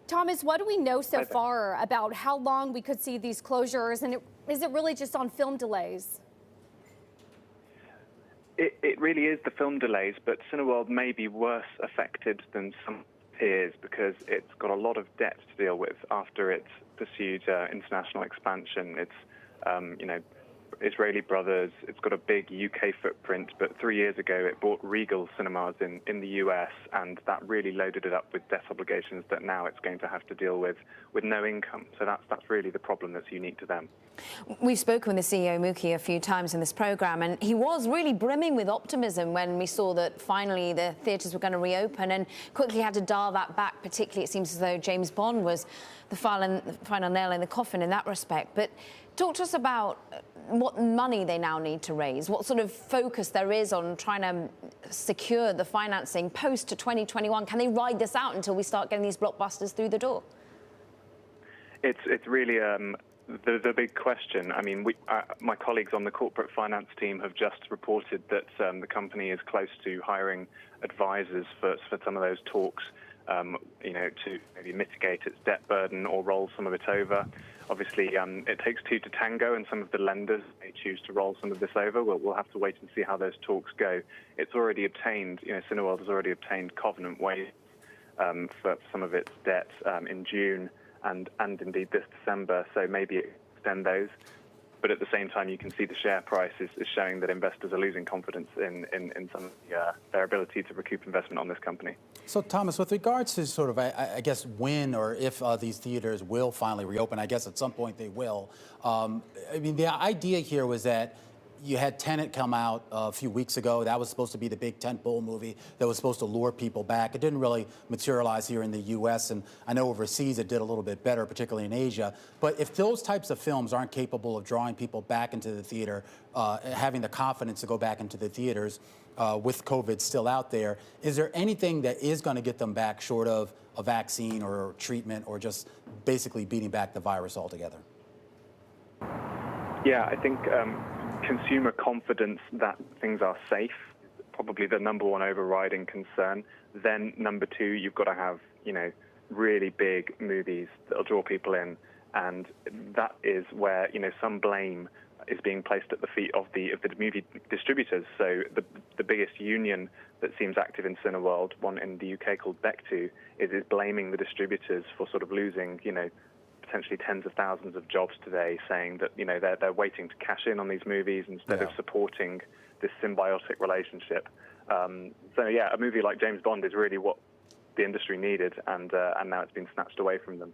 Thomas, what do we know so far about how long we could see these closures, and is it really just on film delays? It really is the film delays, but Cineworld may be worse affected than some peers because it's got a lot of debt to deal with after it's pursued international expansion. It's, Israeli brothers. It's got a big UK footprint, but 3 years ago it bought Regal Cinemas in the US, and that really loaded it up with debt obligations that now it's going to have to deal with no income. So that's really the problem that's unique to them. We've spoken with the CEO, Mookie, a few times in this programme, and he was really brimming with optimism when we saw that finally the theatres were going to reopen, and quickly had to dial that back. Particularly, it seems as though James Bond was the final nail in the coffin in that respect. But talk to us about what money they now need to raise, what sort of focus there is on trying to secure the financing post to 2021. Can they ride this out until we start getting these blockbusters through the door? It's really the big question. I mean, my colleagues on the corporate finance team have just reported that the company is close to hiring advisors for some of those talks, to maybe mitigate its debt burden or roll some of it over. Obviously, it takes two to tango, and some of the lenders may choose to roll some of this over. We'll have to wait and see how those talks go. It's already obtained, Cineworld has already obtained covenant waivers for some of its debt in June and indeed this December, so maybe extend those. But at the same time, you can see the share price is showing that investors are losing confidence in some of their ability to recoup investment on this company. So, Thomas, with regards to sort of, I guess, when or if these theaters will finally reopen, I guess at some point they will. I mean, the idea here was that you had Tenet come out a few weeks ago. That was supposed to be the big tentpole movie that was supposed to lure people back. It didn't really materialize here in the U.S., and I know overseas it did a little bit better, particularly in Asia. But if those types of films aren't capable of drawing people back into the theater, having the confidence to go back into the theaters with COVID still out there, is there anything that is going to get them back short of a vaccine or treatment or just basically beating back the virus altogether? Yeah, I think consumer confidence that things are safe is probably the number one overriding concern. Then number two, you've got to have, really big movies that'll draw people in. And that is where, some blame is being placed at the feet of the movie distributors. So the biggest union that seems active in Cineworld, one in the UK called Oct.05, is blaming the distributors for sort of losing, potentially tens of thousands of jobs today, saying that they're waiting to cash in on these movies instead of supporting this symbiotic relationship. So yeah, a movie like James Bond is really what the industry needed, and now it's been snatched away from them.